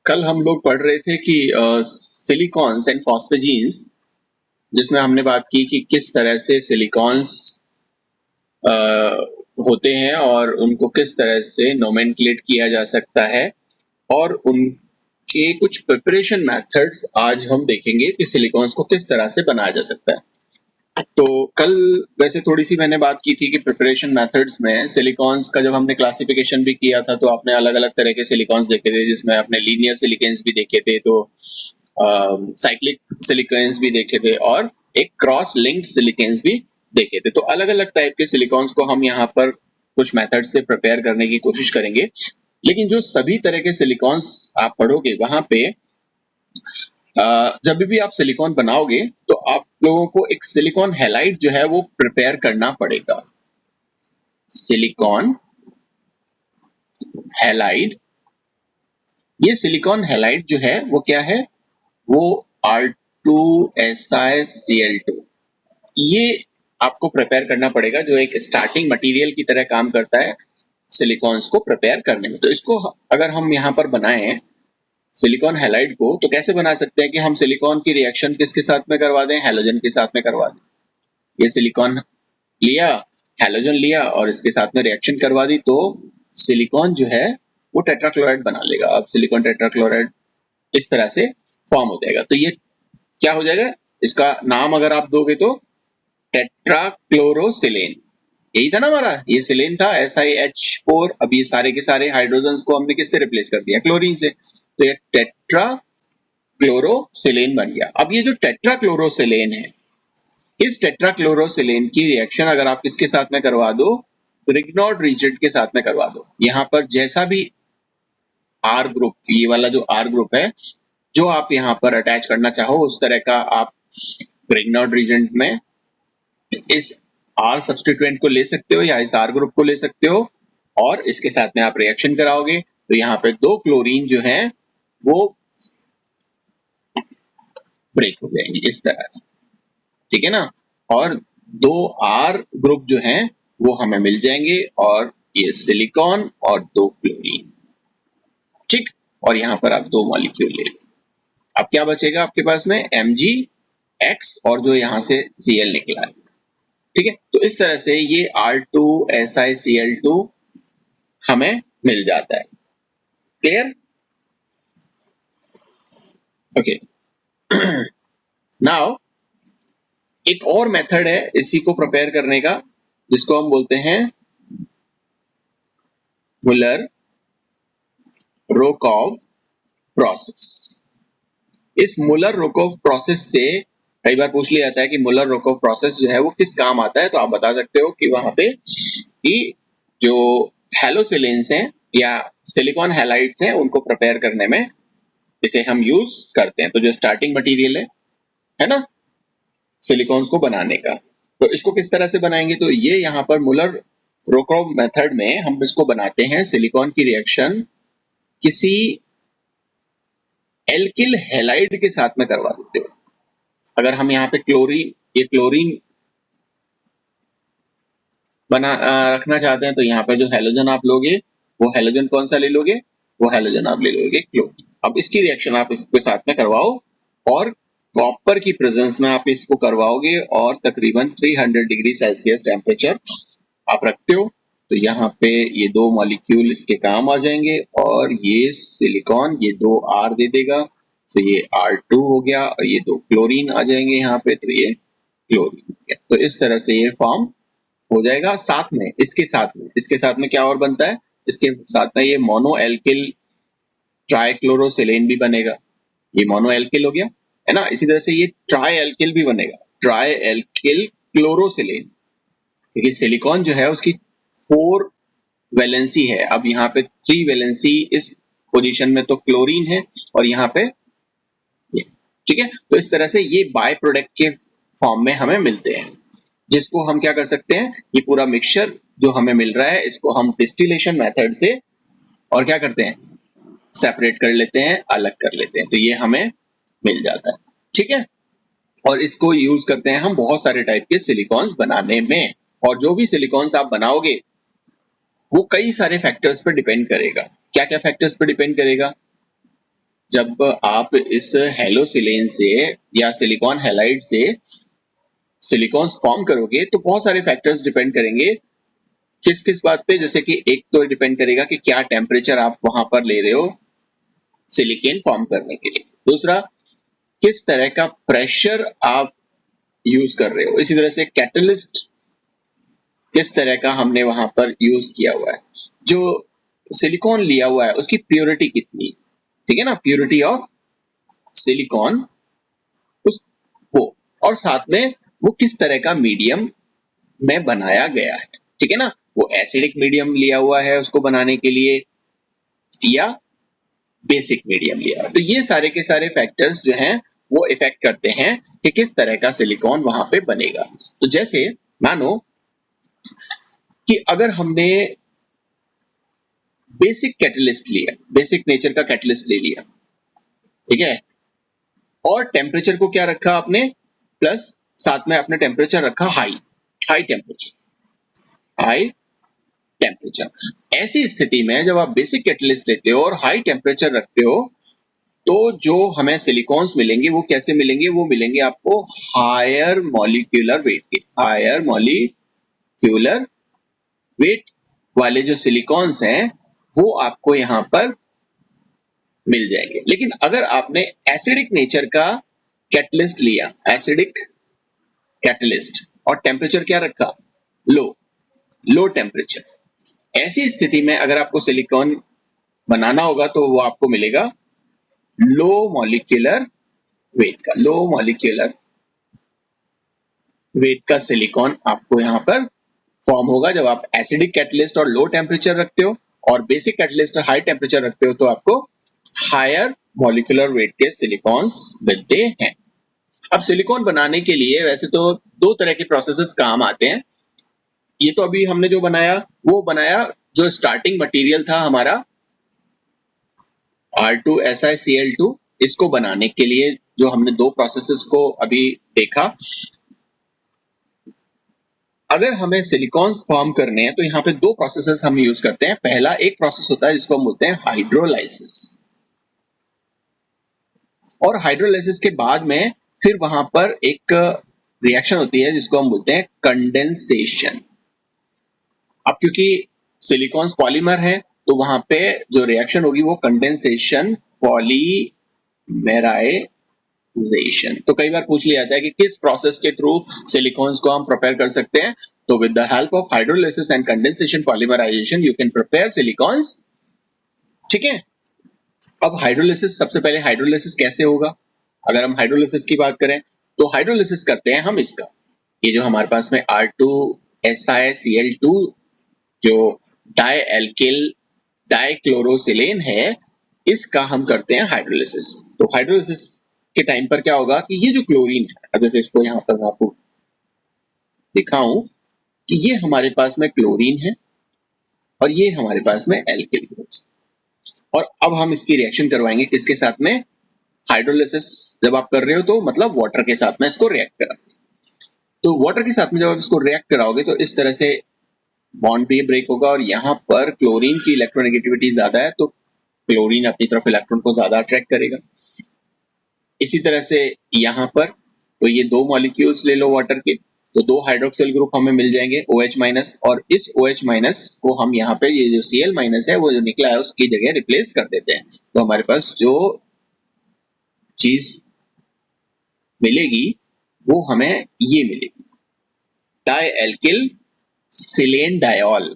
कल हम लोग पढ़ रहे थे कि सिलिकॉन्स एंड फॉस्फेजीन्स, जिसमें हमने बात की कि किस तरह से सिलिकॉन्स होते हैं और उनको किस तरह से नोमेनक्लेट किया जा सकता है और उनके कुछ प्रिपरेशन मेथड्स आज हम देखेंगे कि सिलिकॉन्स को किस तरह से बनाया जा सकता है। तो कल वैसे थोड़ी सी मैंने बात की थी कि प्रिपरेशन मेथड्स में सिलिकॉन्स का जब हमने क्लासिफिकेशन भी किया था तो आपने अलग अलग तरह के सिलिकॉन्स देखे थे, जिसमें आपने लीनियर सिलिकॉन्स भी देखे थे, तो साइक्लिक सिलिकॉन्स भी देखे थे और एक क्रॉस लिंक्ड सिलिकॉन्स भी देखे थे। तो अलग अलग टाइप के सिलिकॉन्स को हम यहाँ पर कुछ मेथड से प्रिपेयर करने की कोशिश करेंगे, लेकिन जो सभी तरह के सिलिकॉन्स आप पढ़ोगे वहां पे जब भी आप सिलिकॉन बनाओगे तो आप लोगों को एक सिलिकॉन हैलाइड जो है वो प्रिपेयर करना पड़ेगा। सिलिकॉन हैलाइड, ये सिलिकॉन हैलाइड जो है वो क्या है, वो R2SiCl2 ये आपको प्रिपेयर करना पड़ेगा, जो एक स्टार्टिंग मटेरियल की तरह काम करता है सिलिकॉन्स को प्रिपेयर करने में। तो इसको अगर हम यहाँ पर बनाएं सिलिकॉन हैलाइड को, तो कैसे बना सकते हैं कि हम सिलिकॉन की रिएक्शन किसके साथ में करवा दें, हैलोजन के साथ में करवा दें। ये सिलिकॉन लिया, हैलोजन लिया और इसके साथ में रिएक्शन करवा दी, तो सिलिकॉन जो है वो टेट्राक्लोराइड बना लेगा। अब सिलिकॉन टेट्राक्लोराइड इस तरह से फॉर्म हो जाएगा। तो ये क्या हो जाएगा, इसका नाम अगर आप दोगे तो टेट्राक्लोरोसिलेन, यही था ना हमारा, ये सिलेन था SiH4। अब ये सारे के सारे हाइड्रोजन्स को हमने किससे रिप्लेस कर दिया, क्लोरीन से, तो ये टेट्राक्लोरोसिलेन बन गया। अब ये जो टेट्राक्लोरोसिलेन है, इस टेट्राक्लोरोसिलेन की रिएक्शन अगर आप किसके साथ में करवा दो, रिग्नॉड रिजिड के साथ में करवा दो। यहाँ पर जैसा भी R ग्रुप, ये वाला जो R ग्रुप है, जो आप यहाँ पर अटैच करना चाहो उस तरह का आप रिग्नॉड रिजिड में इस R सब्स्टिट्यूएंट को ले सकते हो या इस R ग्रुप को ले सकते हो और इसके साथ में आप रिएक्शन कराओगे तो यहाँ पे दो क्लोरीन जो है वो ब्रेक हो जाएंगे इस तरह से, ठीक है ना, और दो R ग्रुप जो हैं वो हमें मिल जाएंगे और ये सिलिकॉन और दो क्लोरीन, ठीक। और यहाँ पर आप दो मॉलिक्यूल ले लो, अब क्या बचेगा आपके पास में, MgX और जो यहाँ से Cl निकला है, ठीक है। तो इस तरह से ये R2SiCl2 हमें मिल जाता है। क्लियर? ओके। नाउ एक और मेथड है इसी को प्रिपेयर करने का, जिसको हम बोलते हैं मुलर-रोकोव प्रोसेस। इस मुलर-रोकोव प्रोसेस से कई बार पूछ लिया जाता है कि मुलर-रोकोव प्रोसेस जो है वो किस काम आता है, तो आप बता सकते हो कि वहां पे कि जो हैलोसिलेन्स हैं या सिलिकॉन हैलाइड्स हैं उनको प्रिपेयर करने में इसे हम यूज करते हैं। तो जो स्टार्टिंग मटेरियल है ना सिलिकॉन्स को बनाने का, तो इसको किस तरह से बनाएंगे, तो ये यहाँ पर मुलर-रोकोव मेथड में हम इसको बनाते हैं, सिलिकॉन की रिएक्शन किसी एल्किल हैलाइड के साथ में करवा देते हो। अगर हम यहाँ पे क्लोरीन, ये क्लोरीन बना रखना चाहते हैं तो यहाँ पर जो हैलोजन आप लोगे वो हैलोजन कौन सा ले लोगे, वो हैलोजन आप ले लोगे क्लोरीन। अब इसकी रिएक्शन आप इसके साथ में करवाओ और कॉपर की प्रेजेंस में आप इसको करवाओगे और तकरीबन 300 डिग्री सेल्सियस टेम्परेचर आप रखते हो, तो यहाँ पे ये दो मॉलिक्यूल इसके काम आ जाएंगे और ये सिलिकॉन ये दो R दे देगा, तो ये R2 हो गया और ये दो क्लोरीन आ जाएंगे यहाँ पे, तो ये क्लोरीन हो गया। तो इस तरह से ये फॉर्म हो जाएगा। साथ में इसके साथ में क्या और बनता है, इसके साथ में ये मोनो एल्किल ट्राइक्लोरोसिलेन भी बनेगा, ये मोनो एल्किल हो गया है ना। इसी तरह से ये ट्राई एल्किल भी बनेगा, ट्राई एल्किल क्लोरोसिलेन, क्योंकि सिलिकॉन जो है उसकी 4 वैलेंसी है, अब यहाँ पे 3 वैलेंसी इस पोजीशन में तो क्लोरीन है और यहाँ पे ये, ठीक है। तो इस तरह से ये बाय प्रोडक्ट के फॉर्म में हमें मिलते हैं, जिसको हम क्या कर सकते हैं, ये पूरा मिक्सचर जो हमें मिल रहा है इसको हम डिस्टिलेशन मेथड से और क्या करते हैं, सेपरेट कर लेते हैं, अलग कर लेते हैं, तो ये हमें मिल जाता है, ठीक है। और इसको यूज करते हैं हम बहुत सारे टाइप के सिलिकॉन्स बनाने में, और जो भी सिलिकॉन्स आप बनाओगे वो कई सारे फैक्टर्स पर डिपेंड करेगा। क्या क्या फैक्टर्स पर डिपेंड करेगा, जब आप इस हेलोसिलेन से या सिलिकॉन हैलाइड से सिलिकॉन्स फॉर्म करोगे तो बहुत सारे फैक्टर्स डिपेंड करेंगे किस किस बात पे, जैसे कि एक तो डिपेंड करेगा कि क्या टेम्परेचर आप वहां पर ले रहे हो सिलिकॉन फॉर्म करने के लिए, दूसरा किस तरह का प्रेशर आप यूज कर रहे हो, इसी तरह से कैटलिस्ट किस तरह का हमने वहां पर यूज किया हुआ है, जो सिलिकॉन लिया हुआ है उसकी प्योरिटी कितनी है, ठीक है ना, प्योरिटी ऑफ सिलिकॉन उस वो, और साथ में वो किस तरह का मीडियम में बनाया गया है, ठीक है ना, वो एसिडिक मीडियम लिया हुआ है उसको बनाने के लिए या बेसिक मीडियम लिया है। तो ये सारे के सारे फैक्टर्स जो हैं वो इफेक्ट करते हैं कि किस तरह का सिलिकॉन वहां पे बनेगा। तो जैसे मानो कि अगर हमने बेसिक कैटलिस्ट लिया, बेसिक नेचर का कैटलिस्ट ले लिया, ठीक है, और टेम्परेचर को क्या रखा आपने प्लस, साथ में आपने टेम्परेचर रखा हाई, हाई टेम्परेचर। ऐसी स्थिति में जब आप बेसिक कैटलिस्ट लेते हो और हाई टेम्परेचर रखते हो तो जो हमें सिलिकॉन्स मिलेंगे वो कैसे मिलेंगे, वो मिलेंगे आपको हायर मॉलिक्यूलर वेट के, हायर मॉलिक्यूलर वेट वाले जो सिलिकॉन्स हैं वो आपको यहाँ पर मिल जाएंगे। लेकिन अगर आपने एसिडिक नेचर का कैटलिस्ट लिया, एसिडिक कैटलिस्ट, और टेम्परेचर क्या रखा, लो टेम्परेचर, ऐसी स्थिति में अगर आपको सिलिकॉन बनाना होगा तो वो आपको मिलेगा लो मॉलिक्यूलर वेट का, लो मॉलिक्यूलर वेट का सिलिकॉन आपको यहाँ पर फॉर्म होगा जब आप एसिडिक कैटलिस्ट और लो टेम्परेचर रखते हो और बेसिक कैटलिस्ट और हाई टेम्परेचर रखते हो तो आपको हायर मॉलिक्यूलर वेट के सिलिकॉन्स मिलते हैं। अब सिलिकॉन बनाने के लिए वैसे तो दो तरह के प्रोसेसेस काम आते हैं। ये तो अभी हमने जो बनाया वो बनाया जो स्टार्टिंग मटेरियल था हमारा R2SiCl2, इसको बनाने के लिए जो हमने दो प्रोसेसेस को अभी देखा। अगर हमें सिलिकॉन्स फॉर्म करने हैं तो यहाँ पे दो प्रोसेसेस हम यूज करते हैं। पहला एक प्रोसेस होता है जिसको हम बोलते हैं हाइड्रोलाइसिस, और हाइड्रोलाइसिस के बाद में फिर वहां पर एक रिएक्शन होती है जिसको हम बोलते हैं कंडेंसेशन। अब क्योंकि सिलिकॉन्स पॉलीमर है तो वहां पे जो रिएक्शन होगी वो कंडेंसेशन पॉलीमेराइजेशन। तो कई बार पूछ लिया जाता है कि किस प्रोसेस के थ्रू सिलिकॉन्स को हम प्रिपेयर कर सकते हैं, तो with the help of hydrolysis and condensation polymerisation you can prepare silicones, ठीक है। अब हाइड्रोलाइसिस, सबसे पहले हाइड्रोलाइसिस कैसे होगा, अगर हम हाइड्रोलाइसिस की बात करें तो हाइड्रोलाइसिस करते हैं हम इसका, ये जो हमारे पास में R2SiCl2 जो डाइएल्किल डाइक्लोरोसिलेन है इसका हम करते हैं हाइड्रोलाइसिस। तो हाइड्रोलाइसिस के टाइम पर क्या होगा कि ये जो क्लोरीन है, अब जैसे इसको यहाँ पर मैं आपको दिखाऊं कि ये हमारे पास में क्लोरीन है और ये हमारे पास में एल्किल ग्रुप्स, और अब हम इसकी रिएक्शन करवाएंगे किसके साथ में, हाइड्रोलाइसिस जब आप कर रहे हो तो मतलब वाटर के साथ में इसको रिएक्ट करा, तो वाटर के साथ में जब आप इसको रिएक्ट कराओगे तो इस तरह से बॉन्ड भी ब्रेक होगा और यहाँ पर क्लोरीन की इलेक्ट्रोनेगेटिविटी ज्यादा है तो क्लोरीन अपनी तरफ इलेक्ट्रॉन को ज्यादा अट्रैक्ट करेगा। इसी तरह से यहाँ पर तो ये दो मॉलिक्यूल्स ले लो वाटर के, तो दो हाइड्रोक्सिल ग्रुप हमें मिल जाएंगे OH- और इस OH- को हम यहाँ पे ये जो Cl- है वो जो निकला है उसकी जगह रिप्लेस कर देते हैं, तो हमारे पास जो चीज मिलेगी वो हमें ये मिलेगी डाइएल्किल सिलेन डायोल,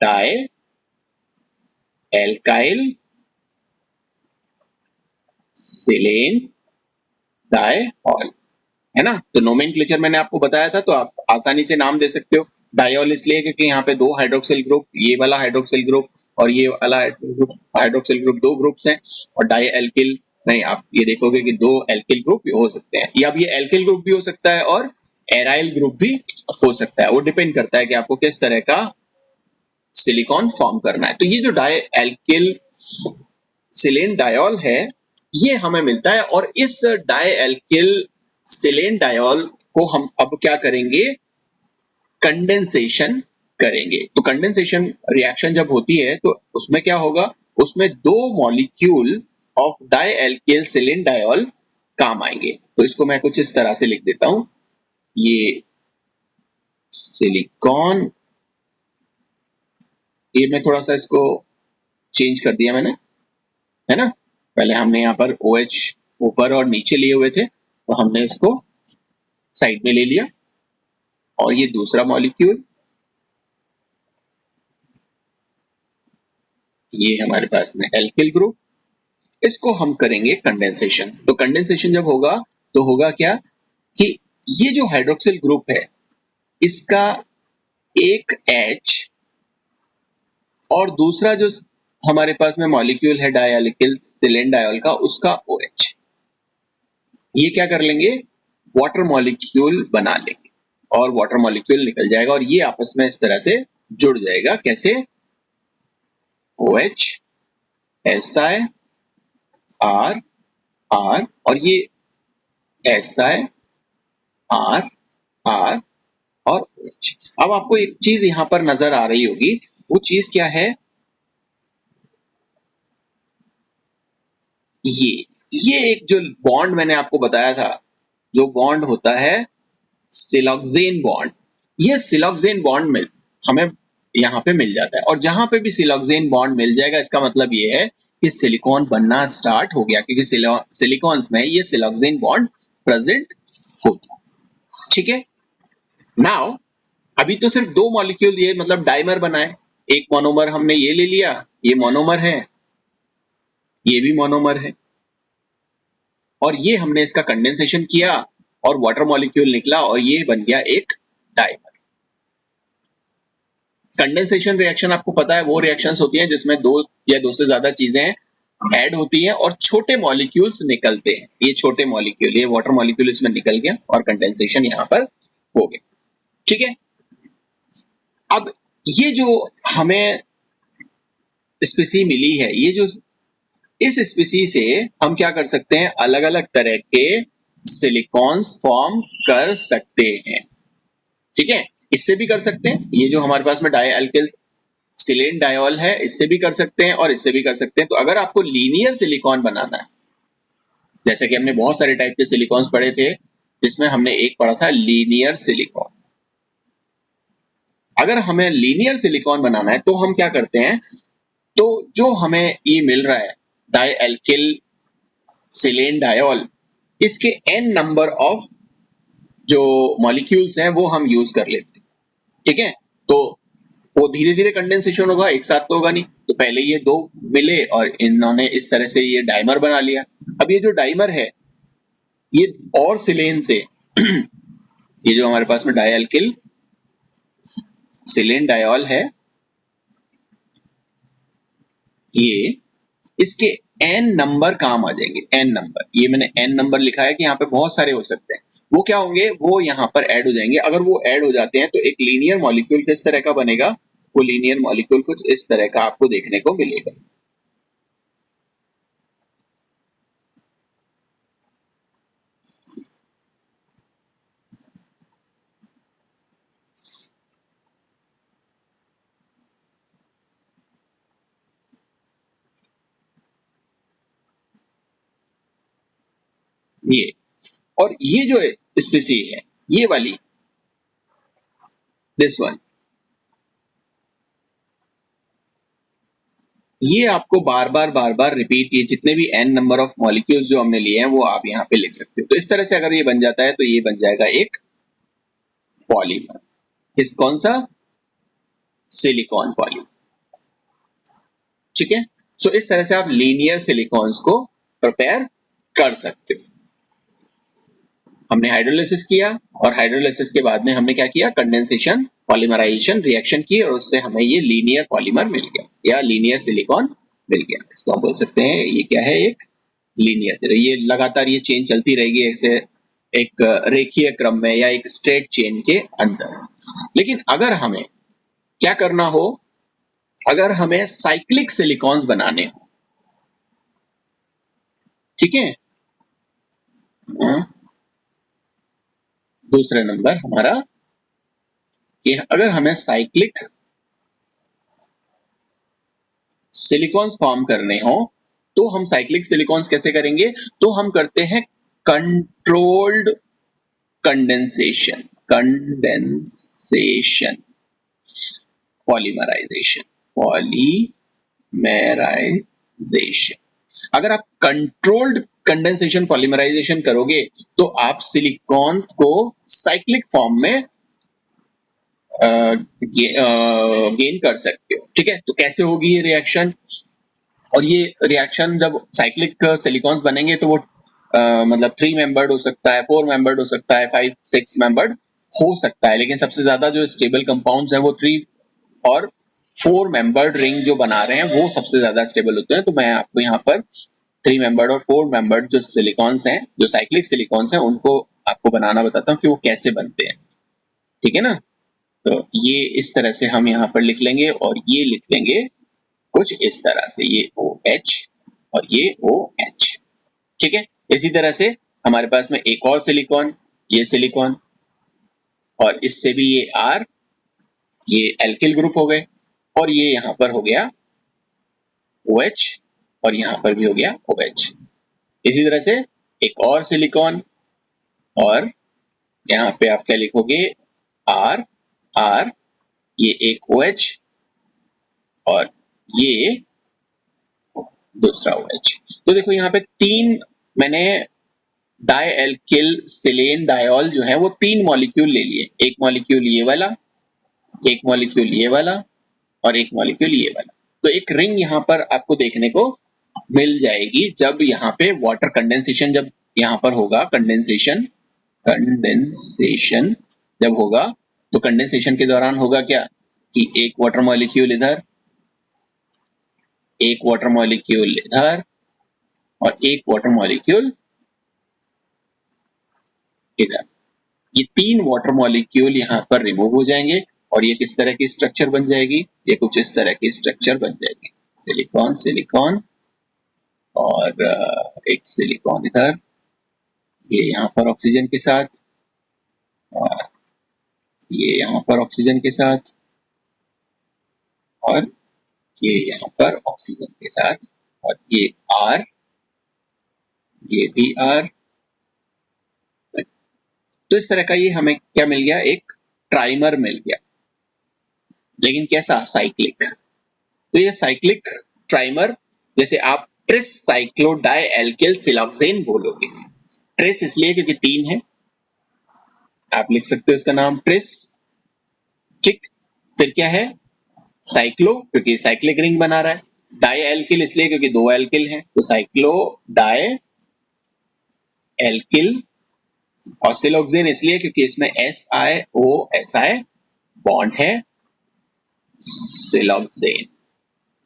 डाइएल्काइल सिलेन डायोल, है ना। तो नोमेनक्लेचर मैंने आपको बताया था तो आप आसानी से नाम दे सकते हो। डायोल इसलिए क्योंकि यहाँ पे दो हाइड्रोक्सिल ग्रुप, ये वाला हाइड्रोक्सिल ग्रुप और ये वाला हाइड्रोक्सिल ग्रुप दो ग्रुप्स हैं, और डाइएल्किल नहीं, आप ये देखोगे कि दो एल्किल ग्रुप भी हो सकते हैं, या अब ये एल्किल ग्रुप भी हो सकता है और एराइल ग्रुप भी हो सकता है, वो डिपेंड करता है कि आपको किस तरह का सिलिकॉन फॉर्म करना है। तो ये जो डाइएल्किल सिलेन डायोल है ये हमें मिलता है, और इस डाइएल्किल सिलेन डायोल को हम अब क्या करेंगे, कंडेंसेशन करेंगे। तो कंडेंसेशन रिएक्शन जब होती है तो उसमें क्या होगा, उसमें दो मॉलिक्यूल ऑफ डाइएल्किल सिलिन डायोल काम आएंगे। तो इसको मैं कुछ इस तरह से लिख देता हूं, ये सिलिकॉन, ये मैं थोड़ा सा इसको चेंज कर दिया मैंने, है ना। पहले हमने यहाँ पर OH ऊपर और नीचे लिए हुए थे, तो हमने इसको साइड में ले लिया। और ये दूसरा मॉलिक्यूल, ये हमारे पास में एल्किल ग्रुप, इसको हम करेंगे कंडेंसेशन। तो कंडेंसेशन जब होगा तो होगा क्या कि ये जो हाइड्रोक्सिल ग्रुप है इसका एक H और दूसरा जो हमारे पास में मॉलिक्यूल है डाइएल्किल सिलिन डायोल का, उसका OH, ये क्या कर लेंगे, वाटर मॉलिक्यूल बना लेंगे और वाटर मॉलिक्यूल निकल जाएगा और ये आपस में इस तरह से जुड़ जाएगा। कैसे, OH Si R R और ये Si R R और OH। अब आपको एक चीज यहां पर नजर आ रही होगी, वो चीज क्या है, ये एक जो बॉन्ड मैंने आपको बताया था, जो बॉन्ड होता है सिलॉक्सेन बॉन्ड, ये सिलॉक्सेन बॉन्ड में हमें यहाँ पे मिल जाता है। और जहां पे भी सिलॉक्सेन बॉन्ड मिल जाएगा इसका मतलब ये है कि सिलिकॉन बनना स्टार्ट हो गया, क्योंकि सिलिकॉन्स में ये सिलॉक्सेन बॉन्ड प्रेजेंट होता है। ठीक है, नाउ अभी तो सिर्फ दो मॉलिक्यूल ये मतलब डाइमर बनाए, एक मोनोमर हमने ये ले लिया, ये मोनोमर है, ये भी मोनोमर है, और ये हमने इसका कंडेंसेशन किया और वाटर मॉलिक्यूल निकला और ये बन गया एक डाइमर। कंडेंसेशन रिएक्शन आपको पता है वो रिएक्शंस होती हैं जिसमें दो या दो से ज्यादा चीजें ऐड होती हैं और छोटे मॉलिक्यूल्स निकलते हैं। ये छोटे मॉलिक्यूल, ये वाटर मॉलिक्यूल इसमें निकल गया और कंडेंसेशन यहाँ पर हो गया। ठीक है, अब ये जो हमें स्पीसी मिली है, ये जो इस स्पीसी से हम क्या कर सकते हैं, अलग अलग तरह के सिलिकॉन्स फॉर्म कर सकते हैं। ठीक है, इससे भी कर सकते हैं, ये जो हमारे पास में डाइएल्किल सिलिन डायोल है इससे भी कर सकते हैं और इससे भी कर सकते हैं। तो अगर आपको लीनियर सिलिकॉन बनाना है, जैसे कि हमने बहुत सारे टाइप के सिलिकॉन्स पढ़े थे, जिसमें हमने एक पढ़ा था लीनियर सिलिकॉन। अगर हमें लीनियर सिलिकॉन बनाना है तो हम क्या करते हैं, तो जो हमें ये मिल रहा है डाइएल्किल सिलिन डायोल, इसके n नंबर ऑफ जो मॉलिक्यूल्स हैं वो हम यूज कर लेते हैं। ठीक है, तो वो धीरे धीरे कंडेंसेशन होगा, एक साथ तो होगा नहीं। तो पहले ये दो मिले और इन्होंने इस तरह से ये डाइमर बना लिया। अब ये जो डाइमर है ये और सिलेन से ये जो हमारे पास में डाइएल्किल सिलिन डायोल है, ये इसके n नंबर काम आ जाएंगे। n नंबर, ये मैंने n नंबर लिखा है कि यहाँ पे बहुत सारे हो सकते हैं। वो क्या होंगे, वो यहाँ पर ऐड हो जाएंगे। अगर वो ऐड हो जाते हैं तो एक लीनियर मॉलिक्यूल किस तरह का बनेगा, वो लीनियर मॉलिक्यूल कुछ इस तरह का आपको देखने को मिलेगा। ये और ये जो स्पीसी है, ये वाली, दिस वन, ये आपको बार बार रिपीट, ये जितने भी n नंबर ऑफ मॉलिक्यूल्स जो हमने लिए हैं वो आप यहाँ पे लिख सकते हो। तो इस तरह से अगर ये बन जाता है तो ये बन जाएगा एक पॉलीमर। किस, कौन सा, सिलिकॉन पॉलीमर। ठीक है, सो इस तरह से आप लीनियर सिलिकॉन्स को प्रिपेयर कर सकते हो। हमने हाइड्रोलिसिस किया और हाइड्रोलिसिस के बाद में हमने क्या किया, कंडेंसेशन पॉलीमराइजेशन रिएक्शन की और उससे हमें ये लीनियर पॉलीमर मिल गया या लीनियर सिलिकॉन मिल गया। इसको हम बोल सकते हैं ये क्या है, एक लीनियर। ये लगातार ये चेन चलती रहेगी ऐसे एक रेखीय क्रम में या एक स्ट्रेट चेन के अंदर। लेकिन अगर हमें क्या करना हो, अगर हमें साइक्लिक सिलिकॉन्स बनाने हो, ठीक है, दूसरा नंबर हमारा कि अगर हमें साइक्लिक सिलिकॉन्स फॉर्म करने हो तो हम साइक्लिक सिलिकॉन्स कैसे करेंगे? तो हम करते हैं कंट्रोल्ड कंडेंसेशन, पॉलीमराइजेशन, अगर आप कंट्रोल्ड कंडेंसेशन पॉलीमराइजेशन करोगे तो आप सिलिकॉन को साइक्लिक फॉर्म में गेन कर सकते हो। ठीक है, तो कैसे होगी ये रिएक्शन? और ये रिएक्शन जब साइक्लिक सिलिकॉन्स बनेंगे तो वो मतलब 3 मेंबर्ड हो सकता है, 4 मेंबर्ड हो सकता है, 5-6 मेंबर्ड हो सकता है, लेकिन सबसे ज्यादा जो स्टेबल कंपाउंड्स हैं वो 3 और 4 मेंबर्ड रिंग जो बना रहे हैं वो सबसे ज्यादा स्टेबल होते हैं। तो मैं आपको यहाँ पर 3 मेंबर्ड और 4 मेंबर्ड जो सिलिकॉन्स हैं, जो साइक्लिक सिलिकॉन्स हैं, उनको आपको बनाना बताता हूँ कि वो कैसे बनते हैं। ठीक है ना? तो ये इस तरह से हम यहाँ पर लिख लेंगे और ये लिख लेंगे कुछ इस तरह से, ये OH और ये OH। ठीक है, इसी तरह से हमारे पास में एक और सिलिकॉन, ये सिलिकॉन, और इससे भी ये R, ये एल्किल ग्रुप हो गए, और ये यहाँ पर हो गया OH और यहाँ पर भी हो गया OH। इसी तरह से एक और सिलिकॉन, और यहाँ पे आप क्या लिखोगे? R, ये एक OH और ये दूसरा OH। तो देखो यहाँ पे 3 मैंने डायएल्किल सिलेन डायोल जो है वो 3 मॉलिक्यूल ले लिए, एक मॉलिक्यूल ये वाला, एक मॉलिक्यूल ये वाला और एक मॉलिक्यूल ये वाला। तो एक रिंग यहाँ पर आपको देखने को मिल जाएगी जब यहाँ पे वाटर कंडेंसेशन जब यहाँ पर होगा, कंडेंसेशन जब होगा तो कंडेंसेशन के दौरान होगा क्या कि एक वाटर मॉलिक्यूल इधर, एक वाटर मॉलिक्यूल इधर और एक वाटर मॉलिक्यूल इधर। ये 3 वाटर मॉलिक्यूल यहाँ पर रिमूव हो जाएंगे और ये किस तरह की स्ट्रक्चर बन जाएगी? ये कुछ इस तरह की स्ट्रक्चर बन जाएगी, सिलिकॉन सिलिकॉन और एक सिलिकॉन इधर, ये यहाँ पर ऑक्सीजन के साथ और ये यहाँ पर ऑक्सीजन के साथ और ये यहाँ पर ऑक्सीजन के साथ, और ये R, ये भी R। तो इस तरह का ये हमें क्या मिल गया? एक ट्राइमर मिल गया, लेकिन कैसा? साइक्लिक। तो ये साइक्लिक ट्राइमर, जैसे आप ट्रिस साइक्लोडाइएल्किल सिलॉक्सेन बोलोगे। ट्रिस इसलिए क्योंकि 3 है, आप लिख सकते हो इसका नाम ट्रिस। ठीक, फिर क्या है? साइक्लो, क्योंकि साइक्लिक रिंग बना रहा है। डाइएल्किल इसलिए क्योंकि 2 एल्किल हैं, तो साइक्लो डाइएल्किल। और सिलॉक्सेन इसलिए क्योंकि इसमें SiO-Si बॉन्ड है, सिलॉक्सेन।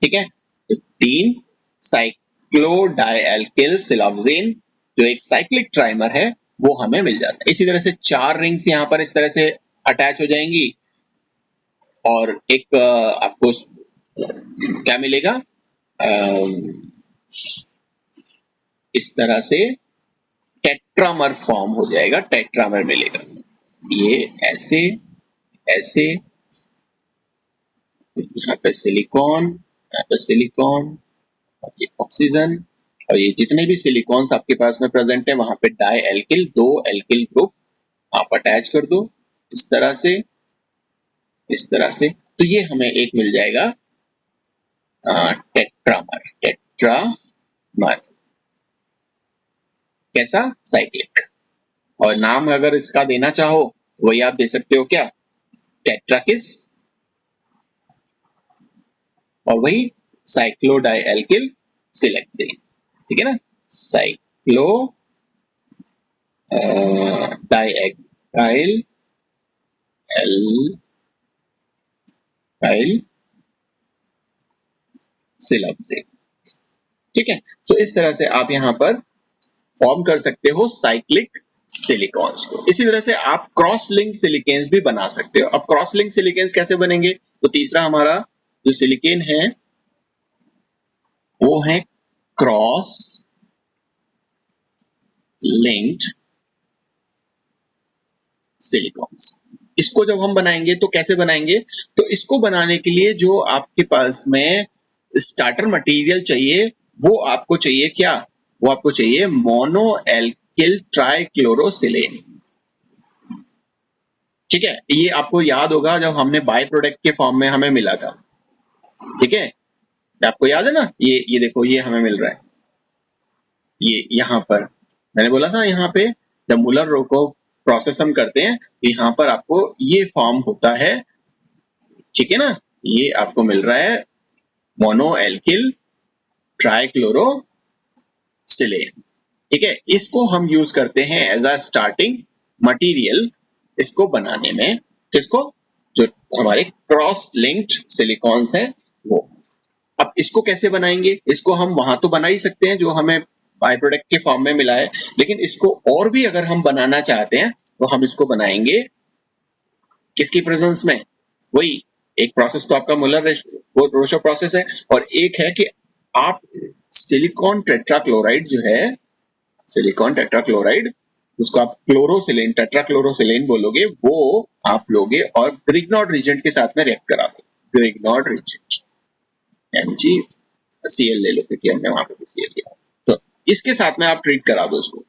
ठीक है, तो 3 साइक्लोडाइएल्किल सिलॉक्सेन जो एक साइक्लिक ट्राइमर है वो हमें मिल जाता है। इसी तरह से 4 रिंग्स यहाँ पर इस तरह से अटैच हो जाएंगी और एक आपको क्या मिलेगा? इस तरह से टेट्रामर फॉर्म हो जाएगा, टेट्रामर मिलेगा। ये ऐसे ऐसे, यहाँ पे सिलिकॉन, यहाँ पे सिलिकॉन और ये ऑक्सीजन, और ये जितने भी सिलिकॉन्स आपके पास में प्रेजेंट है वहां पे डाइएल्किल 2 एल्किल ग्रुप आप अटैच कर दो इस तरह से, इस तरह से। तो ये हमें एक मिल जाएगा टेट्रामर। कैसा? साइक्लिक। और नाम अगर इसका देना चाहो वही आप दे सकते हो, क्या? टेट्राकिस, और वही साइक्लोडाइएल्किल सिलेक्सेन। ठीक है ना? साइक्लो डाइएल्काइल सिलेक्सेन। ठीक है, तो इस तरह से आप यहाँ पर फॉर्म कर सकते हो साइक्लिक सिलिकॉन्स को। इसी तरह से आप क्रॉस लिंक सिलिकेन्स भी बना सकते हो। अब क्रॉस लिंक सिलिकेन्स कैसे बनेंगे? तो तीसरा हमारा जो सिलिकेन है वो है क्रॉस लिंक्ड सिलिकॉन्स। इसको जब हम बनाएंगे तो कैसे बनाएंगे? तो इसको बनाने के लिए जो आपके पास में स्टार्टर मटेरियल चाहिए वो आपको चाहिए क्या, वो आपको चाहिए मोनो एल्किल ट्राइक्लोरोसिलेन। ठीक है, ये आपको याद होगा जब हमने बाय प्रोडक्ट के फॉर्म में हमें मिला था। ठीक है, आपको याद है ना, ये देखो ये हमें मिल रहा है, ये यहाँ पर मैंने बोला था, यहाँ पे जब मुलर रो को प्रोसेस हम करते हैं, यहाँ पर आपको ये फॉर्म होता है। ठीक है ना, ये आपको मिल रहा है मोनो एल्किल ट्राइक्लोरोसिलेन। ठीक है, इसको हम यूज करते हैं एज अ स्टार्टिंग मटेरियल इसको बनाने में। किसको, जो हमारे क्रॉस लिंक्ड सिलिकॉन्स है वो। अब इसको कैसे बनाएंगे, इसको हम वहां तो बना ही सकते हैं जो हमें बाय प्रोडक्ट के फॉर्म में मिला है, लेकिन इसको और भी अगर हम बनाना चाहते हैं तो हम इसको बनाएंगे किसकी प्रेजेंस में, वही एक प्रोसेस तो आपका मुलर रोशो प्रोसेस है, और एक है कि आप सिलिकॉन टेट्राक्लोराइड जो है, सिलिकॉन टेट्राक्लोराइड जिसको आप क्लोरोसिलेन टेट्राक्लोरोसिलेन बोलोगे, वो आप लोगे और ग्रिग्नॉर्ड रिएजेंट के साथ में रिएक्ट करा दो। ग्रिग्नॉर्ड रिएजेंट MgCl ले लो, क्योंकि हमने वहां पे Cl लिया, तो इसके साथ में आप ट्रीट करा दो उसको।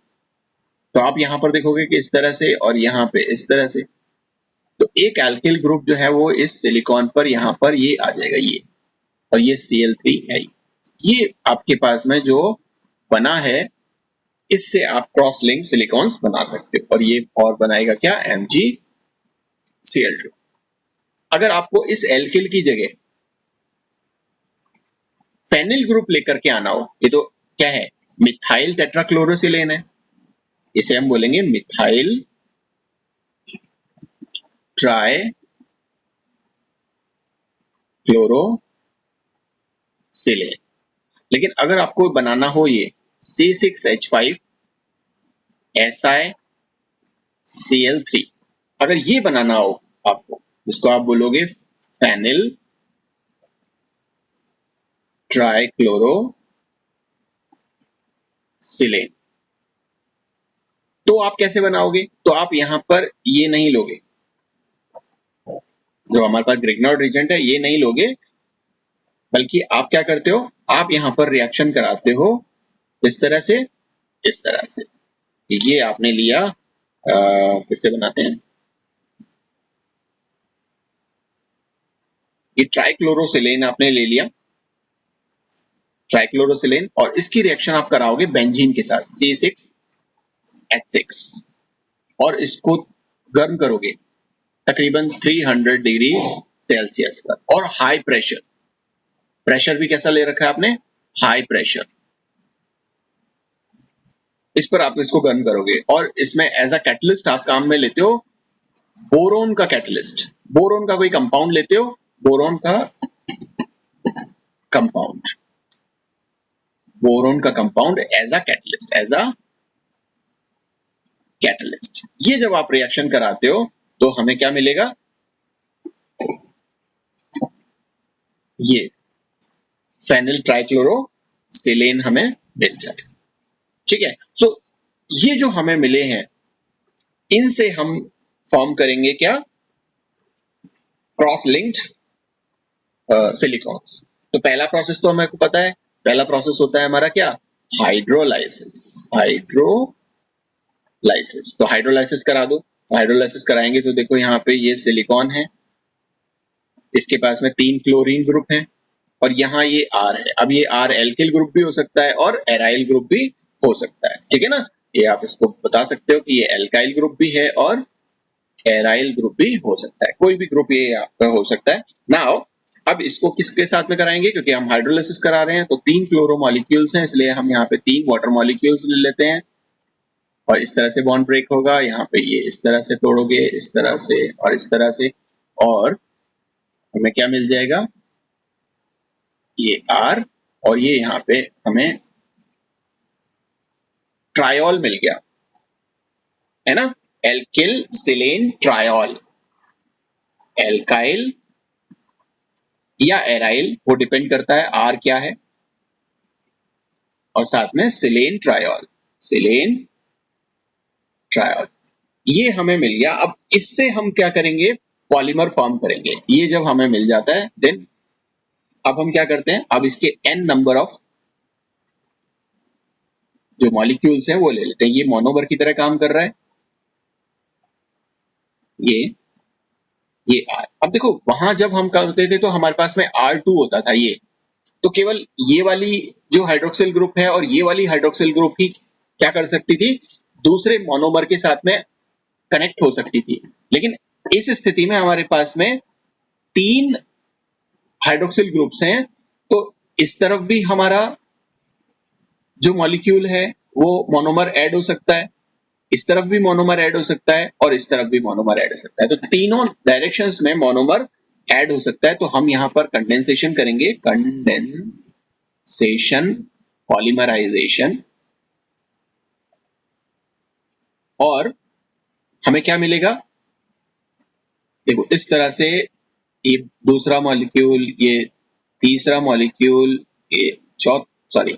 तो आप यहाँ पर देखोगे कि इस तरह से और यहाँ पे इस तरह से, तो एक एल्किल ग्रुप जो है वो इस सिलिकॉन पर यहाँ पर ये आ जाएगा ये, और ये Cl3 है। ये आपके पास में जो बना है, इससे आप क्रॉस लिंक सिलिकॉन्स बना सकते हो, और ये और बनाएगा क्या, MgCl2। अगर आपको इस एल्किल की जगह फेनिल ग्रुप लेकर के आना हो, ये तो क्या है, मिथाइल टेट्राक्लोरोसिलेन है, इसे हम बोलेंगे मिथाइल ट्राई क्लोरोसिलेन। लेकिन अगर आपको बनाना हो ये C6H5 SiCl3, अगर ये बनाना हो आपको, इसको आप बोलोगे फेनिल ट्राइक्लोरोसिलेन। तो आप कैसे बनाओगे, तो आप यहां पर ये नहीं लोगे, जो हमारे पास ग्रिग्नॉर्ड रिएजेंट है ये नहीं लोगे, बल्कि आप क्या करते हो, आप यहां पर रिएक्शन कराते हो इस तरह से, इस तरह से। ये आपने लिया किससे बनाते हैं, ये ट्राइक्लोरोसिलेन आपने ले लिया, ट्राइक्लोरोसिलेन, और इसकी रिएक्शन आप कराओगे बेंजीन के साथ C6H6, और इसको गर्म करोगे तकरीबन 300 डिग्री सेल्सियस पर, और हाई प्रेशर, प्रेशर भी कैसा ले रखा है आपने, हाई प्रेशर, इस पर आप इसको गर्म करोगे। और इसमें एज अ कैटलिस्ट आप काम में लेते हो बोरोन का कैटलिस्ट, बोरोन का कोई कंपाउंड लेते हो, बोरोन का कंपाउंड, बोरोन का compound as a catalyst, as a catalyst. ये जब आप रिएक्शन कराते हो तो हमें क्या मिलेगा, ये फेनिल ट्राइक्लोरोसिलेन हमें मिल जाएगा। ठीक है, सो ये जो हमें मिले हैं, इनसे हम फॉर्म करेंगे क्या, क्रॉस लिंक्ड सिलिकॉन्स। तो पहला प्रोसेस तो हमें पता है, पहला प्रोसेस होता है हमारा क्या, हाइड्रोलाइसिस, हाइड्रोलाइसिस। तो हाइड्रोलाइसिस करा दो, हाइड्रोलाइसिस कराएंगे तो देखो यहाँ पे ये सिलिकॉन है, इसके पास में 3 क्लोरीन ग्रुप हैं, और यहाँ ये R है। अब ये R एल्किल ग्रुप भी हो सकता है और एराइल ग्रुप भी हो सकता है। ठीक है ना, ये आप इसको बता सकते हो कि ये एल्काइल ग्रुप भी है और एराइल ग्रुप भी हो सकता है, कोई भी ग्रुप ये आपका हो सकता है। नाउ अब इसको किसके साथ में कराएंगे, क्योंकि हम हाइड्रोलाइसिस करा रहे हैं, तो 3 क्लोरो मॉलिक्यूल्स हैं, इसलिए हम यहाँ पे 3 वाटर मॉलिक्यूल्स ले लेते हैं, और इस तरह से बॉन्ड ब्रेक होगा। यहाँ पे ये इस तरह से तोड़ोगे, इस तरह से और इस तरह से, और हमें क्या मिल जाएगा, ये R, और ये यहाँ पे हमें ट्रायोल मिल गया, है ना, एल्किल सिलेन ट्रायोल, एल्काइल या एराइल, वो डिपेंड करता है R क्या है, और साथ में सिलेन ट्रायोल, सिलेन ट्रायोल, ये हमें मिल गया। अब इससे हम क्या करेंगे, पॉलीमर फॉर्म करेंगे। ये जब हमें मिल जाता है, देन अब हम क्या करते हैं, अब इसके n नंबर ऑफ जो मॉलिक्यूल्स हैं वो ले लेते हैं। ये मोनोमर की तरह काम कर रहा है, ये R। अब देखो वहां जब हम करते थे तो हमारे पास में R2 होता था, ये तो केवल ये वाली जो हाइड्रोक्सिल ग्रुप है और ये वाली हाइड्रोक्सिल ग्रुप ही क्या कर सकती थी, दूसरे मोनोमर के साथ में कनेक्ट हो सकती थी। लेकिन इस स्थिति में हमारे पास में 3 हाइड्रोक्सिल ग्रुप्स हैं, तो इस तरफ भी हमारा जो मॉलिक्यूल है वो मोनोमर ऐड हो सकता है, इस तरफ भी मोनोमर ऐड हो सकता है और इस तरफ भी मोनोमर ऐड हो सकता है। तो तीनों डायरेक्शंस में मोनोमर ऐड हो सकता है। तो हम यहाँ पर कंडेंसेशन करेंगे, कंडेंसेशन, पॉलीमराइजेशन, और हमें क्या मिलेगा, देखो इस तरह से ये दूसरा मॉलिक्यूल, ये तीसरा मॉलिक्यूल, ये सॉरी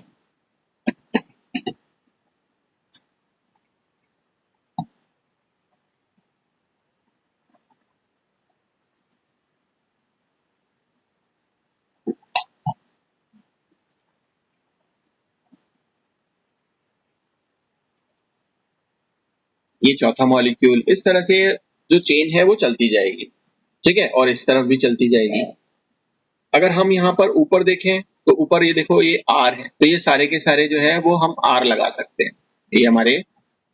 ये चौथा मॉलिक्यूल, इस तरह से जो चेन है वो चलती जाएगी, ठीक है, और इस तरफ भी चलती जाएगी। अगर हम यहाँ पर ऊपर देखें तो ऊपर ये देखो ये R है, तो ये सारे के सारे जो है वो हम R लगा सकते हैं। ये हमारे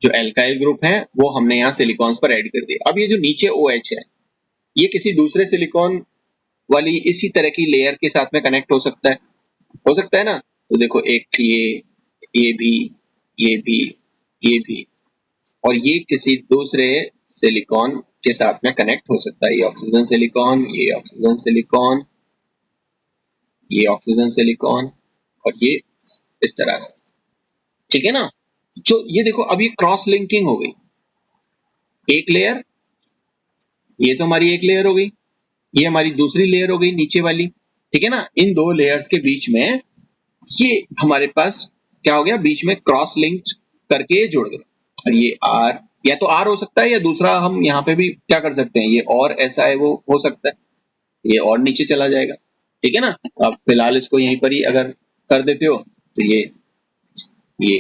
जो एल्काइल ग्रुप हैं वो हमने यहाँ सिलिकॉन्स पर ऐड कर दिए। अब ये जो नीचे OH है ये किसी दूसरे सिलिकॉन वाली इसी तरह की लेयर के साथ में कनेक्ट हो सकता है ना। तो देखो एक ये भी, ये भी, ये भी, और ये किसी दूसरे सिलिकॉन के साथ में कनेक्ट हो सकता है। ये ऑक्सीजन सिलिकॉन, ये ऑक्सीजन सिलिकॉन, ये ऑक्सीजन सिलिकॉन, और ये इस तरह से, ठीक है ना। तो ये देखो अब ये क्रॉस लिंकिंग हो गई, एक लेयर, ये तो हमारी एक लेयर हो गई, ये हमारी दूसरी लेयर हो गई नीचे वाली, ठीक है ना। इन दो लेयर्स के बीच में ये हमारे पास क्या हो गया, बीच में क्रॉस लिंक करके जुड़ गए। और ये R, या तो R हो सकता है या दूसरा हम यहाँ पे भी क्या कर सकते हैं, ये और ऐसा है वो हो सकता है, ये और नीचे चला जाएगा, ठीक है ना। तो आप फिलहाल इसको यहीं पर ही अगर कर देते हो तो ये